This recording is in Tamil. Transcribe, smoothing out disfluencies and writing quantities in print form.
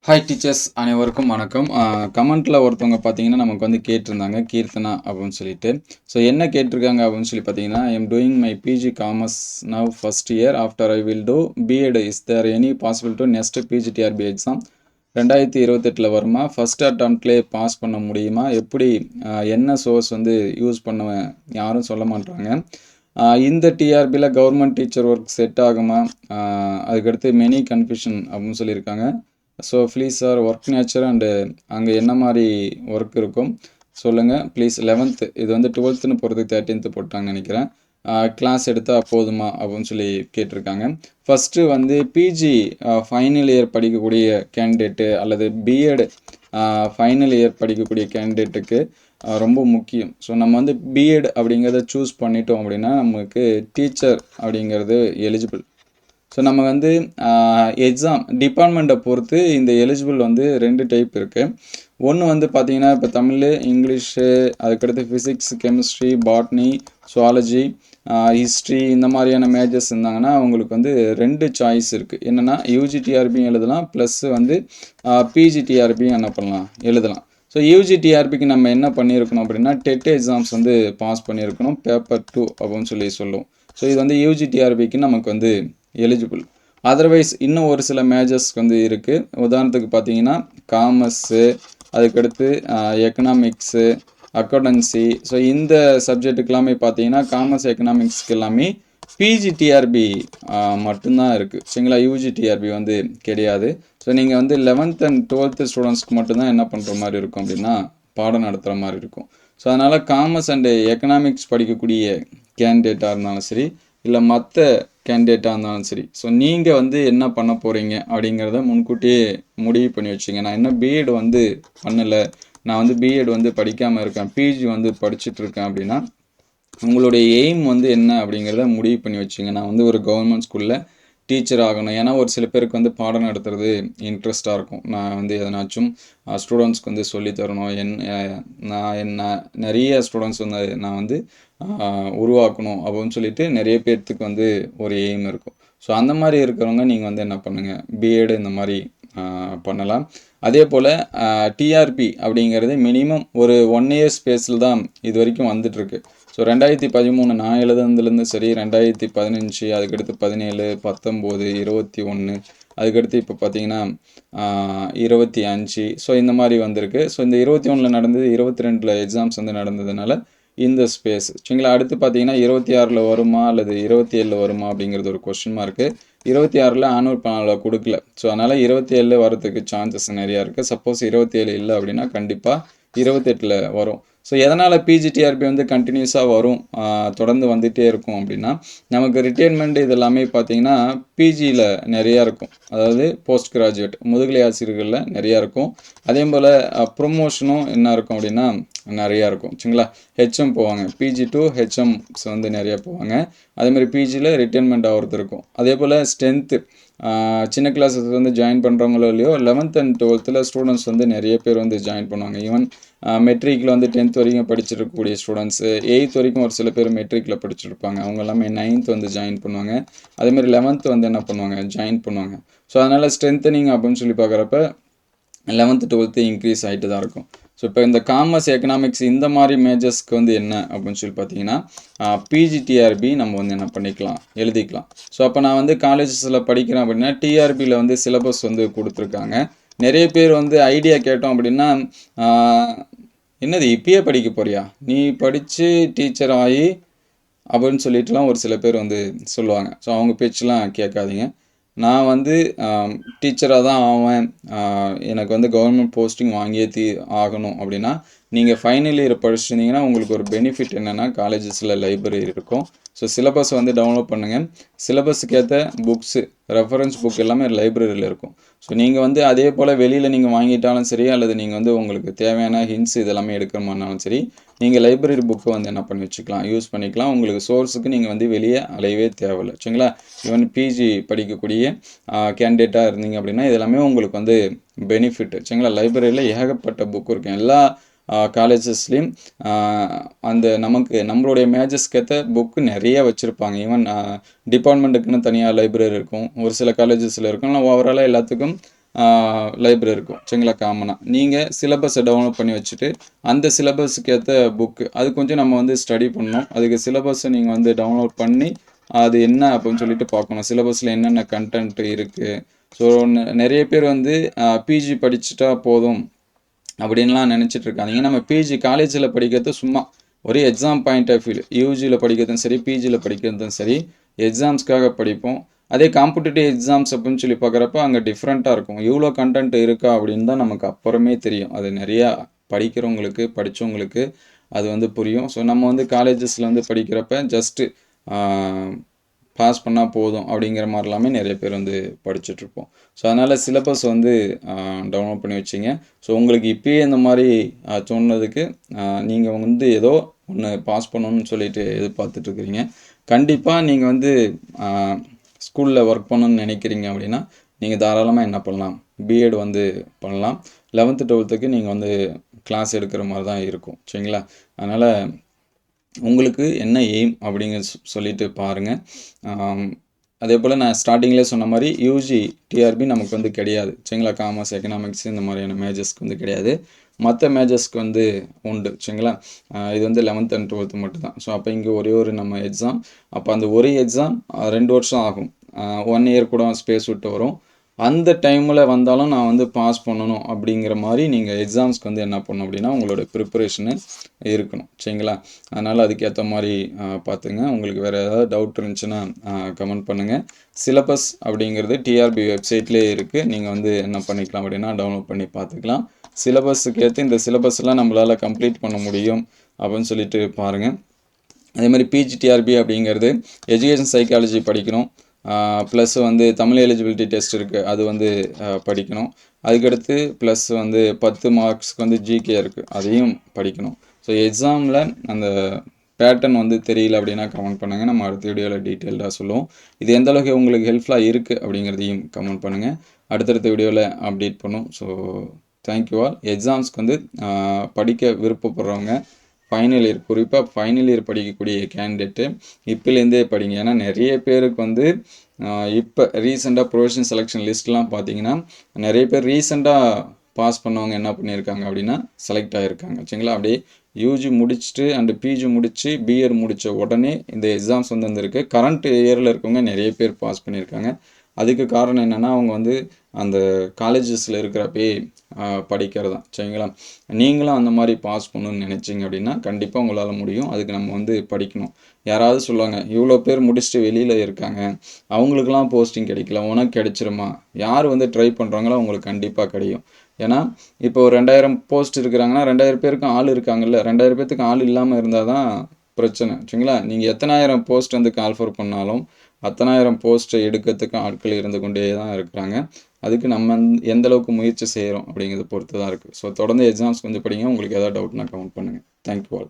ஹாய் டீச்சர்ஸ் அனைவருக்கும் வணக்கம். கமெண்ட்டில் ஒருத்தவங்க பார்த்தீங்கன்னா நமக்கு வந்து கேட்டிருந்தாங்க கீர்த்தனா அப்படின்னு சொல்லிட்டு. ஸோ என்ன கேட்டிருக்காங்க அப்படின்னு சொல்லி பார்த்தீங்கன்னா, I am doing my PG commerce now first year after I will do BEd is there any possible to next PGTRB exam 2028 வருமா? ஃபர்ஸ்ட் அட்டம்ப்ட்லேயே பாஸ் பண்ண முடியுமா? எப்படி என்ன சோர்ஸ் வந்து யூஸ் பண்ணுவேன் யாரும் சொல்ல மாட்டாங்க. இந்த டிஆர்பியில் கவர்மெண்ட் டீச்சர் ஒர்க் செட் ஆகுமா? அதுக்கடுத்து மெனி கன்ஃபியூஷன் அப்படின்னு சொல்லியிருக்காங்க. So please sir work nature and அங்கே என்ன மாதிரி ஒர்க் இருக்கும் சொல்லுங்கள் ப்ளீஸ். 11th இது வந்து 12th போகிறதுக்கு 13th போட்டாங்கன்னு நினைக்கிறேன். கிளாஸ் எடுத்தால் போதுமா அப்படின்னு சொல்லி கேட்டிருக்காங்க. ஃபஸ்ட்டு வந்து பிஜி ஃபைனல் இயர் படிக்கக்கூடிய கேண்டிடேட்டு அல்லது பிஎட் ஃபைனல் இயர் படிக்கக்கூடிய கேண்டிடேட்டுக்கு ரொம்ப முக்கியம். ஸோ நம்ம வந்து பிஎட் அப்படிங்கிறத சூஸ் பண்ணிட்டோம் அப்படின்னா நமக்கு டீச்சர் அப்படிங்கிறது எலிஜிபிள். ஸோ நம்ம வந்து எக்ஸாம் டிபார்ட்மெண்ட்டை பொறுத்து இந்த எலிஜிபிள் வந்து 2 டைப் இருக்குது. ஒன்று வந்து பார்த்திங்கன்னா இப்போ தமிழ், இங்கிலீஷு, அதுக்கடுத்து physics, chemistry, botany, zoology, history இந்த மாதிரியான மேஜர்ஸ் இருந்தாங்கன்னா அவங்களுக்கு வந்து 2 சாய்ஸ் இருக்குது. என்னென்னா யூஜிடிஆர்பியும் எழுதலாம், ப்ளஸ் வந்து பிஜிடிஆர்பியும் என்ன பண்ணலாம் எழுதலாம். ஸோ யூஜிடிஆர்பிக்கு நம்ம என்ன பண்ணியிருக்கணும் அப்படின்னா டெட் எக்ஸாம்ஸ் வந்து பாஸ் பண்ணியிருக்கணும், பேப்பர் 2 அப்படின்னு சொல்லுவோம். ஸோ இது வந்து யூஜிடிஆர்பிக்கு நமக்கு வந்து எலிஜிபிள். அதர்வைஸ் இன்னும் ஒரு சில மேஜர்ஸ் வந்து இருக்குது. உதாரணத்துக்கு பார்த்தீங்கன்னா காமர்ஸு, அதுக்கடுத்து எக்கனாமிக்ஸு, அக்கௌண்டன்சி. ஸோ இந்த சப்ஜெக்ட்டுக்கு பார்த்தீங்கன்னா காமர்ஸ், எக்கனாமிக்ஸ்க்கு எல்லாமே பிஜிடிஆர்பி மட்டும்தான் இருக்குது. சரிங்களா, யூஜிடிஆர்பி வந்து கிடையாது. ஸோ நீங்கள் வந்து 11th அண்ட் 12th ஸ்டூடெண்ட்ஸ்க்கு மட்டும்தான் என்ன பண்ணுற மாதிரி இருக்கும் அப்படின்னா பாடம் நடத்துகிற மாதிரி இருக்கும். ஸோ அதனால் காமர்ஸ் அண்டு எக்கனாமிக்ஸ் படிக்கக்கூடிய கேண்டிடேட்டாக இருந்தாலும் சரி, இல்லை மற்ற கேண்டிடேட்டாக இருந்தாலும் சரி, ஸோ நீங்கள் வந்து என்ன பண்ண போகிறீங்க அப்படிங்கிறத முன்கூட்டியே முடிவு பண்ணி வச்சுங்க. நான் என்ன பிஎட் வந்து பண்ணலை, நான் வந்து பிஎட் வந்து படிக்காமல் இருக்கேன், பிஜி வந்து படிச்சுட்ருக்கேன் அப்படின்னா உங்களுடைய எய்ம் வந்து என்ன அப்படிங்கிறத முடிவு பண்ணி வச்சுங்க. நான் வந்து ஒரு கவர்மெண்ட் ஸ்கூலில் டீச்சர் ஆகணும். ஏன்னா ஒரு சில பேருக்கு வந்து பாடம் நடத்துறது இன்ட்ரெஸ்ட்டாக இருக்கும். நான் வந்து எதனாச்சும் ஸ்டூடெண்ட்ஸ்க்கு வந்து சொல்லித்தரணும், நான் நிறைய ஸ்டூடெண்ட்ஸ் வந்து நான் வந்து உருவாக்கணும் அப்படின்னு சொல்லிட்டு நிறைய பேர்த்துக்கு வந்து ஒரு எய்ம் இருக்கும். ஸோ அந்த மாதிரி இருக்கிறவங்க நீங்கள் வந்து என்ன பண்ணுங்கள், பிஎட் இந்த மாதிரி பண்ணலாம். அதே போல் டிஆர்பி அப்படிங்கிறது மினிமம் ஒரு 1 year ஸ்பேஸில் தான் இது வரைக்கும் வந்துட்டுருக்கு. ஸோ 2013 நான் எழுதுனதுலேருந்து சரி, 2015, அதுக்கடுத்து 17, 19, 21, அதுக்கடுத்து இப்போ பார்த்தீங்கன்னா 25. ஸோ இந்த மாதிரி வந்திருக்கு. ஸோ இந்த 21 நடந்தது, 22 எக்ஸாம்ஸ் வந்து நடந்ததுனால இந்த ஸ்பேஸ். சரிங்களா, அடுத்து பார்த்தீங்கன்னா 26 வருமா அல்லது 27 வருமா அப்படிங்கிறது ஒரு கொஸ்டின் மார்க்கு. 26 ஆனுவல் பிளானில் கொடுக்கல. ஸோ அதனால் 27 வரதுக்கு சான்சஸ் நிறையா இருக்குது. சப்போஸ் 27 இல்லை அப்படின்னா கண்டிப்பாக 28 வரும். ஸோ எதனால் பிஜிடிஆர்பி வந்து கண்டினியூஸாக வரும், தொடர்ந்து வந்துகிட்டே இருக்கும் அப்படின்னா நமக்கு ரிட்டைர்மெண்ட் இது எல்லாமே பார்த்தீங்கன்னா பிஜியில் நிறையா இருக்கும். அதாவது போஸ்ட் கிராஜுவேட் முதுகலை ஆசிரியர்களில் நிறையா இருக்கும். அதே போல் ப்ரொமோஷனும் என்ன இருக்கும் அப்படின்னா நிறையா இருக்கும். சரிங்களா, ஹெச்எம் போவாங்க, பிஜி டு ஹெச்எம்ஸ் வந்து நிறையா போவாங்க. அதேமாதிரி பிஜியில் ரிட்டைர்மெண்ட் ஆகிறது இருக்கும். அதே போல் ஸ்ட்ரென்த்து சின்ன கிளாஸஸ் வந்து ஜாயின் பண்ணுறவங்களோ இல்லையோ 11th and 12th ஸ்டூடெண்ட்ஸ் வந்து நிறைய பேர் வந்து ஜாயின் பண்ணுவாங்க. ஈவன் மெட்ரிக்கில் வந்து 10th வரைக்கும் படிச்சிருக்கக்கூடிய ஸ்டூடெண்ட்ஸு 8th வரைக்கும் ஒரு சில பேர் மெட்ரிக்கில் படிச்சிருப்பாங்க. அவங்க எல்லாமே 9th வந்து ஜாயின் பண்ணுவாங்க. அதேமாதிரி 11th வந்து என்ன பண்ணுவாங்க, ஜாயின் பண்ணுவாங்க. ஸோ அதனால் ஸ்ட்ரென்த்தனிங் அப்படின்னு சொல்லி பார்க்குறப்ப 11th 12th இன்க்ரீஸ் ஆகிட்டு தான் இருக்கும். ஸோ இப்போ இந்த காமர்ஸ், எக்கனாமிக்ஸ் இந்த மாதிரி மேஜர்ஸ்க்கு வந்து என்ன அப்படின்னு சொல்லி பார்த்தீங்கன்னா பிஜிடிஆர்பி நம்ம வந்து என்ன பண்ணிக்கலாம், எழுதிக்கலாம். ஸோ அப்போ நான் வந்து காலேஜஸில் படிக்கிறேன் அப்படின்னா டிஆர்பியில் வந்து சிலபஸ் வந்து கொடுத்துருக்காங்க. நிறைய பேர் வந்து ஐடியா கேட்டோம் அப்படின்னா என்னது இப்பயே படிக்க போறியா, நீ படித்து டீச்சர் ஆகி அப்படின்னு சொல்லிட்டுலாம் ஒரு சில பேர் வந்து சொல்லுவாங்க. ஸோ அவங்க பேச்செலாம் கேட்காதீங்க. நான் வந்து டீச்சராக தான் ஆவேன், எனக்கு வந்து கவர்மெண்ட் போஸ்டிங் வாங்கியே ஆகணும் அப்படின்னா நீங்கள் ஃபைனல் இயர் படிச்சிருந்தீங்கன்னா உங்களுக்கு ஒரு பெனிஃபிட் என்னென்னா காலேஜஸில் லைப்ரரி இருக்கும். ஸோ சிலபஸ் வந்து டவுன்லோட் பண்ணுங்கள். சிலபஸுக்கு ஏற்ற புக்ஸு, ரெஃபரன்ஸ் புக் எல்லாமே லைப்ரரியில் இருக்கும். ஸோ நீங்கள் வந்து அதே போல் வெளியில் நீங்கள் வாங்கிட்டாலும் சரி, அல்லது நீங்கள் வந்து உங்களுக்கு தேவையான ஹிண்ட்ஸ் இதெல்லாமே எடுக்கணுமானாலும் சரி, நீங்கள் லைப்ரரி புக்கை வந்து என்ன பண்ணி வச்சுக்கலாம், யூஸ் பண்ணிக்கலாம். உங்களுக்கு சோர்ஸுக்கு நீங்கள் வந்து வெளியே அலையவே தேவையில்லை. சரிங்களா, ஈவன் பிஜி படிக்கக்கூடிய கேண்டிடேட்டாக இருந்தீங்க அப்படின்னா இதெல்லாமே உங்களுக்கு வந்து பெனிஃபிட். சரிங்களா, லைப்ரரியில் ஏகப்பட்ட புக் இருக்கும். எல்லா காலேஜஸ்லேயும் அந்த நம்மளுடைய மேஜர்ஸ்க்கு ஏற்ற புக்கு நிறைய வச்சுருப்பாங்க. ஈவன் டிபார்ட்மெண்ட்டுக்குன்னு தனியாக லைப்ரரி இருக்கும், ஒரு சில காலேஜஸில் இருக்கும். ஆனால் ஓவராலாக எல்லாத்துக்கும் லைப்ரரி இருக்கும் சரிங்களா காமனாக. நீங்கள் சிலபஸை டவுன்லோட் பண்ணி வச்சுட்டு அந்த சிலபஸுக்கு ஏற்ற புக்கு அது கொஞ்சம் நம்ம வந்து ஸ்டடி பண்ணணும். அதுக்கு சிலபஸை நீங்கள் வந்து டவுன்லோட் பண்ணி அது என்ன அப்படின்னு சொல்லிட்டு பார்க்கணும். சிலபஸில் என்னென்ன கண்டென்ட் இருக்குது. ஸோ நிறைய பேர் வந்து பிஜி படிச்சுட்டா போதும் அப்படின்லாம் நினச்சிட்டு இருக்காங்க. நம்ம பிஜி காலேஜில் படிக்கிறது சும்மா ஒரு எக்ஸாம் பாயிண்ட் ஆஃப் வியூ, யூஜியில் படிக்கிறதும் சரி பிஜியில் படிக்கிறதும் சரி எக்ஸாம்ஸ்க்காக படிப்போம். அதே காம்படிட்டிவ் எக்ஸாம்ஸ் அப்படின்னு சொல்லி பார்க்குறப்ப அங்கே டிஃப்ரெண்ட்டாக இருக்கும். இவ்வளோ கண்டென்ட் இருக்கா அப்படின்னு தான் நமக்கு அப்புறமே தெரியும். அது நிறையா படிக்கிறவங்களுக்கு படித்தவங்களுக்கு அது வந்து புரியும். ஸோ நம்ம வந்து காலேஜஸில் வந்து படிக்கிறப்ப ஜஸ்ட்டு பாஸ் பண்ணால் போதும் அப்படிங்கிற மாதிரிலாமே நிறைய பேர் வந்து படிச்சுட்ருப்போம். ஸோ அதனால் சிலபஸ் வந்து டவுன்லோட் பண்ணி வச்சிங்க. ஸோ உங்களுக்கு இப்போயே இந்த மாதிரி தோணுனதுக்கு நீங்கள் வந்து ஏதோ ஒன்று பாஸ் பண்ணணும்னு சொல்லிட்டு எதிர்பார்த்துட்ருக்குறீங்க. கண்டிப்பாக நீங்கள் வந்து ஸ்கூலில் ஒர்க் பண்ணணும்னு நினைக்கிறீங்க அப்படின்னா நீங்கள் தாராளமாக என்ன பண்ணலாம், பிஎட் வந்து பண்ணலாம். 11th 12th நீங்கள் வந்து கிளாஸ் எடுக்கிற மாதிரி தான் இருக்கும் சரிங்களா. அதனால் உங்களுக்கு என்ன எய்ம் அப்படிங்க சொல்லிட்டு பாருங்கள். அதே போல் நான் ஸ்டார்டிங்லேயே சொன்ன மாதிரி யூஜி டிஆர்பி நமக்கு வந்து கிடையாது சரிங்களா. காமர்ஸ் எக்கனாமிக்ஸ் இந்த மாதிரியான மேஜர்ஸ்க்கு வந்து கிடையாது. மற்ற மேஜர்ஸ்க்கு வந்து உண்டு சரிங்களா. இது வந்து 11th and 12th மட்டும்தான். ஸோ அப்போ இங்கே ஒரே ஒரு நம்ம எக்ஸாம். அப்போ அந்த ஒரு எக்ஸாம் 2 வருஷம் ஆகும். 1 இயர் கூட ஸ்பேஸ் விட்டு வரும். அந்த டைமில் வந்தாலும் நான் வந்து பாஸ் பண்ணணும் அப்படிங்கிற மாதிரி நீங்கள் எக்ஸாம்ஸ்க்கு வந்து என்ன பண்ணணும் அப்படின்னா உங்களோட ப்ரிப்பரேஷனு இருக்கணும் சரிங்களா. அதனால் அதுக்கேற்ற மாதிரி பார்த்துங்க. உங்களுக்கு வேறு ஏதாவது டவுட் இருந்துச்சுன்னா கமெண்ட் பண்ணுங்கள். சிலபஸ் அப்படிங்கிறது டிஆர்பி வெப்சைட்லேயே இருக்குது. நீங்கள் வந்து என்ன பண்ணிக்கலாம் அப்படின்னா டவுன்லோட் பண்ணி பார்த்துக்கலாம். சிலபஸுக்கு ஏற்ற இந்த சிலபஸ்லாம் நம்மளால் கம்ப்ளீட் பண்ண முடியும் அப்படின்னு சொல்லிட்டு பாருங்கள். அதே மாதிரி பிஜிடிஆர்பி அப்படிங்கிறது எஜுகேஷன் சைக்காலஜி படிக்கணும். ப்ளஸ் வந்து தமிழ் எலிஜிபிலிட்டி டெஸ்ட் இருக்குது, அது வந்து படிக்கணும். அதுக்கடுத்து ப்ளஸ் வந்து 10 மார்க்ஸ்க்கு வந்து ஜிகே இருக்குது, அதையும் படிக்கணும். ஸோ எக்ஸாமில் அந்த பேட்டர்ன் வந்து தெரியல அப்படின்னா கமெண்ட் பண்ணுங்கள். நம்ம அடுத்த வீடியோவில் டீட்டெயில்டாக சொல்லுவோம். இது எந்த அளவுக்கு உங்களுக்கு ஹெல்ப்ஃபுல்லாக இருக்குது அப்படிங்கிறதையும் கமெண்ட் பண்ணுங்கள். அடுத்தடுத்த வீடியோவில் அப்டேட் பண்ணும். So thank you all. எக்ஸாம்ஸ்க்கு வந்து படிக்க விருப்பப்படுறவங்க ஃபைனல் இயர், குறிப்பாக ஃபைனல் இயர் படிக்கக்கூடிய கேண்டிடேட்டு இப்போலேருந்தே படிங்க. ஏன்னா நிறைய பேருக்கு வந்து இப்போ ரீசெண்டாக ப்ரொஃபஷனல் செலெக்ஷன் லிஸ்ட்லாம் பார்த்தீங்கன்னா நிறைய பேர் ரீசெண்டாக பாஸ் பண்ணவங்க என்ன பண்ணியிருக்காங்க அப்படின்னா செலக்ட் ஆகிருக்காங்க சரிங்களா. அப்படியே யூஜி முடிச்சுட்டு அண்டு பிஜி முடித்து பிஎட் முடித்த உடனே இந்த எக்ஸாம்ஸ் வந்து வந்திருக்கு. கரண்ட் இயரில் இருக்கவங்க நிறைய பேர் பாஸ் பண்ணியிருக்காங்க. அதுக்கு காரணம் என்னென்னா அவங்க வந்து அந்த காலேஜஸில் இருக்கிறப்பே படிக்கிறது தான் சரிங்களா. நீங்களும் அந்த மாதிரி பாஸ் பண்ணணும்னு நினச்சிங்க அப்படின்னா கண்டிப்பாக உங்களால் முடியும். அதுக்கு நம்ம வந்து படிக்கணும். யாராவது சொல்லுவாங்க இவ்வளோ பேர் முடிச்சுட்டு வெளியில் இருக்காங்க, அவங்களுக்கெல்லாம் போஸ்டிங் கிடைக்கல, உனக்கு கிடைச்சிருமா? யார் வந்து ட்ரை பண்ணுறாங்களோ அவங்களுக்கு கண்டிப்பாக கிடைக்கும். ஏன்னா இப்போ ஒரு 2000 போஸ்ட் இருக்கிறாங்கன்னா 2000 பேருக்கும் ஆள் இருக்காங்கல்ல. 2000 பேர்த்துக்கு ஆள் இல்லாமல் இருந்தால் தான் பிரச்சனை சரிங்களா. நீங்கள் எத்தனாயிரம் போஸ்ட் வந்து கால்ஃபர் பண்ணாலும் அத்தனாயிரம் போஸ்ட்டை எடுக்கிறதுக்கு ஆட்கள் இருந்து கொண்டே தான் இருக்கிறாங்க. அதுக்கு நம்ம எந்த அளவுக்கு முயற்சி செய்கிறோம் அப்படிங்கிறத பொறுத்து தான் இருக்குது. ஸோ தொடர்ந்து எக்ஸாம்ஸ் கொஞ்சம் படிங்க. உங்களுக்கு ஏதாவது டவுட்னா கமெண்ட் பண்ணுங்கள். Thank you all.